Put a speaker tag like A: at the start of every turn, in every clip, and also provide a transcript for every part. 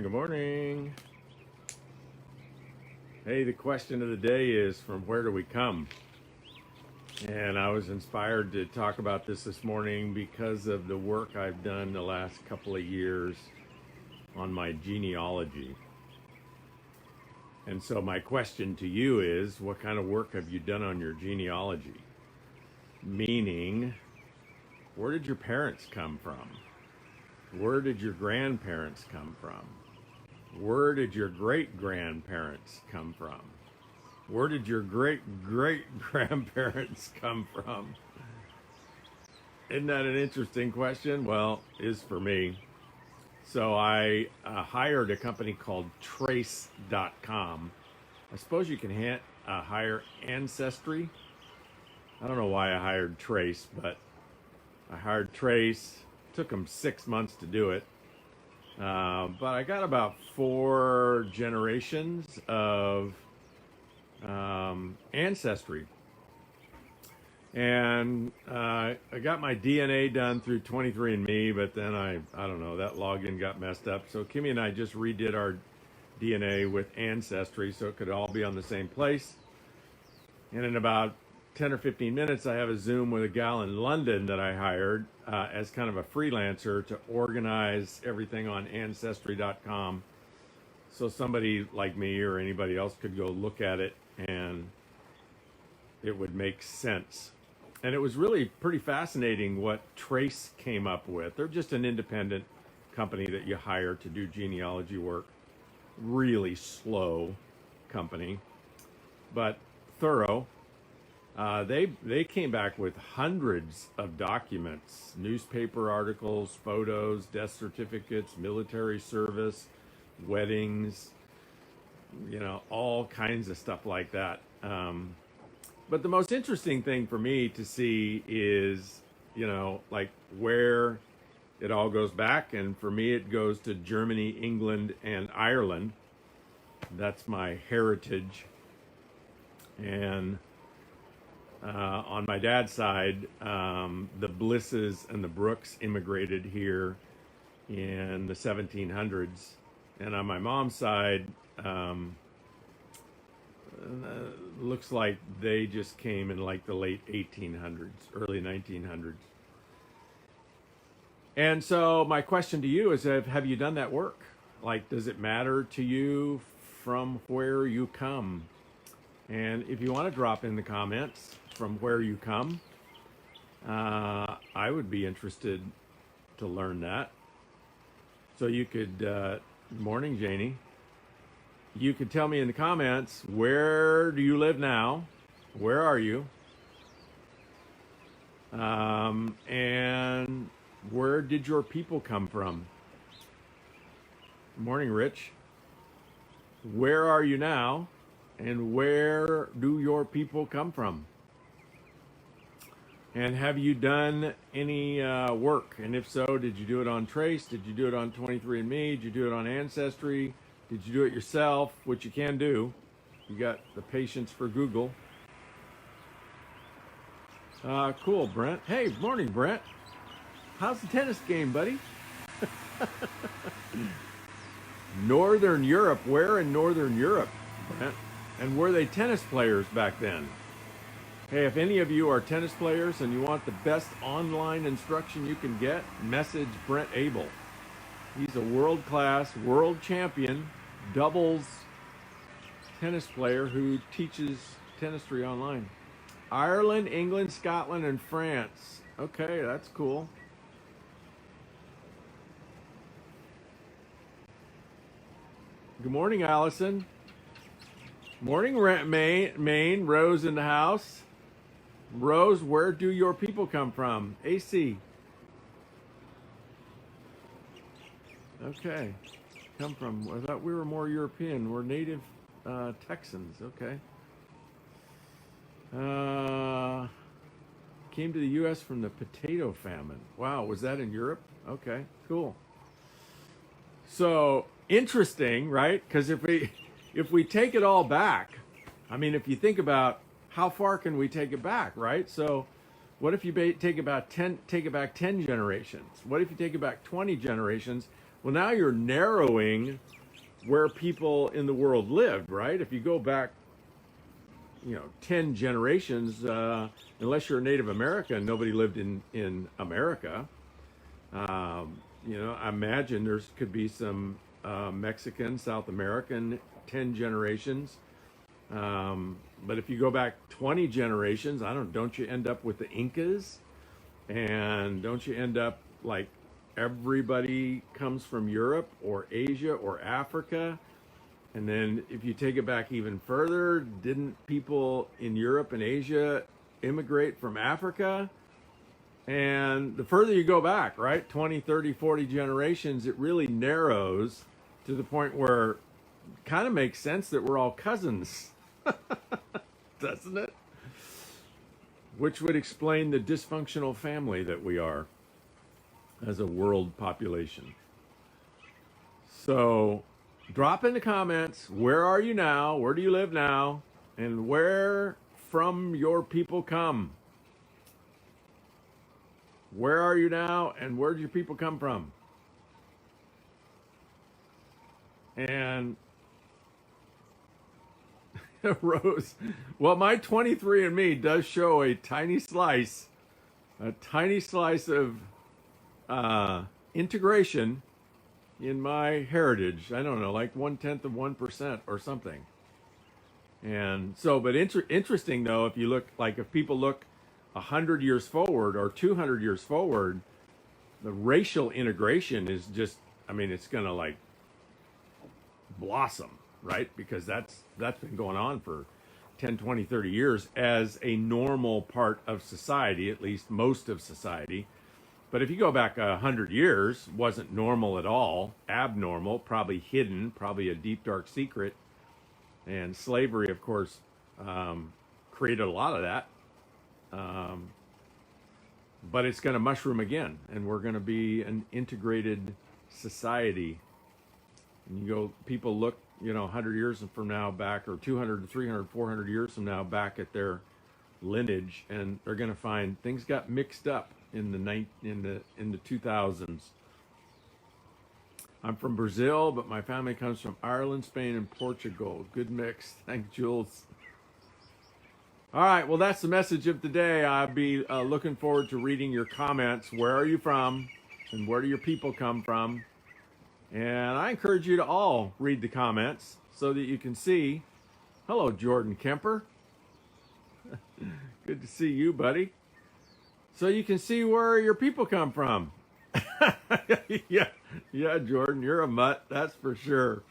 A: Good morning. Hey, the question of the day is, from where do we come? And I was inspired to talk about this morning because of the work I've done the last couple of years on my genealogy. And so my question to you is, what kind of work have you done on your genealogy? Meaning, where did your parents come from? Where did your grandparents come from? Where did your great-grandparents come from? Where did your great-great-grandparents come from? Isn't that an interesting question? Well, is for me. So I hired a company called trace.com. I suppose you can hire Ancestry. I don't know why I hired Trace, but I hired Trace. Took them 6 months to do it. But I got about 4 generations of ancestry. And I got my DNA done through 23andMe, but then I don't know, that login got messed up. So Kimmy and I just redid our DNA with Ancestry so it could all be on the same place. And in about 10 or 15 minutes, I have a Zoom with a gal in London that I hired as kind of a freelancer to organize everything on Ancestry.com. So somebody like me or anybody else could go look at it and it would make sense. And it was really pretty fascinating what Trace came up with. They're just an independent company that you hire to do genealogy work. Really slow company, but thorough. They came back with hundreds of documents, newspaper articles, photos, death certificates, military service, weddings, all kinds of stuff like that. But the most interesting thing for me to see is, like where it all goes back. And for me, it goes to Germany, England, and Ireland. That's my heritage. And on my dad's side, the Blisses and the Brookes immigrated here in the 1700s. And on my mom's side, looks like they just came in like the late 1800s, early 1900s. And so my question to you is, have you done that work? Like, does it matter to you from where you come? And if you want to drop in the comments from where you come, I would be interested to learn that. So you could, morning, Janie. You could tell me in the comments, where do you live now? Where are you? And where did your people come from? Morning, Rich. Where are you now? And where do your people come from? And have you done any work? And if so, did you do it on Trace? Did you do it on 23andMe? Did you do it on Ancestry? Did you do it yourself? Which you can do. You got the patience for Google. Cool, Brent. Hey, morning, Brent. How's the tennis game, buddy? Northern Europe. Where in Northern Europe, Brent? And were they tennis players back then? Hey, if any of you are tennis players and you want the best online instruction you can get, message Brent Abel. He's a world-class, world champion, doubles tennis player who teaches tennisry online. Ireland, England, Scotland, and France. Okay, that's cool. Good morning, Allison. Morning, Maine. Rose in the house. Rose, where do your people come from? AC. Okay. Come from, I thought we were more European. We're native Texans. Okay. Came to the U.S. from the potato famine. Wow, was that in Europe? Okay, cool. So, interesting, right? Because if we take it all back, I mean, if you think about how far can we take it back, right? So what if you take it back 10 generations? What if you take it back 20 generations? Well, now you're narrowing where people in the world lived, right? If you go back, 10 generations, unless you're a Native American, nobody lived in America. I imagine there could be some Mexican, South American, 10 generations. But if you go back 20 generations, don't you end up with the Incas? And don't you end up like everybody comes from Europe or Asia or Africa? And then if you take it back even further, didn't people in Europe and Asia immigrate from Africa? And the further you go back, right, 20, 30, 40 generations, it really narrows to the point where it kind of makes sense that we're all cousins, doesn't it? Which would explain the dysfunctional family that we are as a world population. So drop in the comments, where are you now? Where do you live now? And where from your people come? Where are you now, and where do your people come from? And Rose, well, my 23andMe does show a tiny slice of integration in my heritage. I don't know, like 0.1% or something. And so, but interesting though, if people look 100 years forward or 200 years forward, the racial integration is just, it's going to like blossom, right? Because that's been going on for 10, 20, 30 years as a normal part of society, at least most of society. But if you go back 100 years, wasn't normal at all, abnormal, probably hidden, probably a deep, dark secret. And slavery, of course, created a lot of that. But it's going to mushroom again, and we're going to be an integrated society. And people look, 100 years from now back, or 200, 300, 400 years from now back at their lineage, and they're going to find things got mixed up in the 2000s. I'm from Brazil, but my family comes from Ireland, Spain, and Portugal. Good mix. Thanks, Jules. All right, well, that's the message of the day. I'll be looking forward to reading your comments. Where are you from? And where do your people come from? And I encourage you to all read the comments so that you can see. Hello, Jordan Kemper. Good to see you, buddy. So you can see where your people come from. Yeah, Jordan, you're a mutt, that's for sure.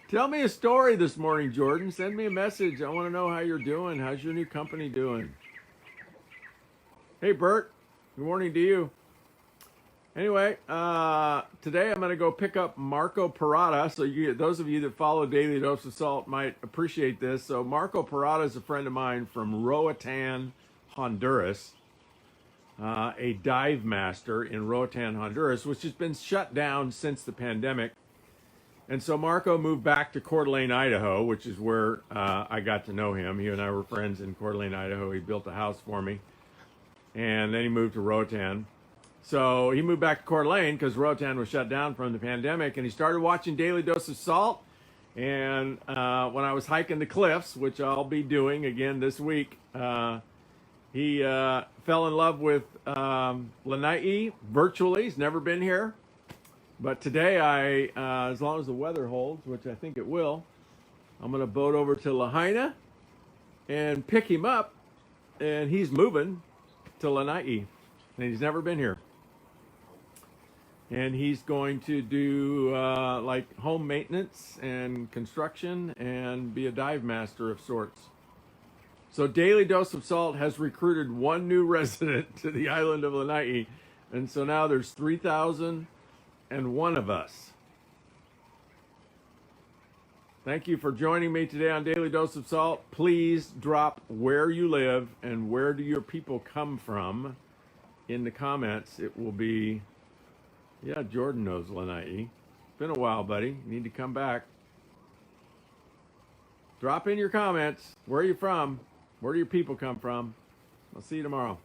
A: Tell me a story this morning, Jordan. Send me a message. I want to know how you're doing. How's your new company doing? Hey, Bert. Good morning to you. Anyway, today I'm going to go pick up Marco Parada. So those of you that follow Daily Dose of Salt might appreciate this. So Marco Parada is a friend of mine from Roatan, Honduras. A dive master in Roatan, Honduras, which has been shut down since the pandemic. And so Marco moved back to Coeur d'Alene, Idaho, which is where I got to know him. He and I were friends in Coeur d'Alene, Idaho. He built a house for me. And then he moved to Roatan. So he moved back to Coeur d'Alene because Roatan was shut down from the pandemic. And he started watching Daily Dose of Salt. And when I was hiking the cliffs, which I'll be doing again this week, he fell in love with Lanai virtually. He's never been here. But today, as long as the weather holds, which I think it will, I'm going to boat over to Lahaina and pick him up. And he's moving to Lanai. And he's never been here. And he's going to do like home maintenance and construction and be a dive master of sorts. So Daily Dose of Salt has recruited one new resident to the island of Lanai. And so now there's 3,001 of us. Thank you for joining me today on Daily Dose of Salt. Please drop where you live and where do your people come from in the comments. It will be, yeah, Jordan knows Lanai. Been a while, buddy. You need to come back. Drop in your comments. Where are you from? Where do your people come from? I'll see you tomorrow.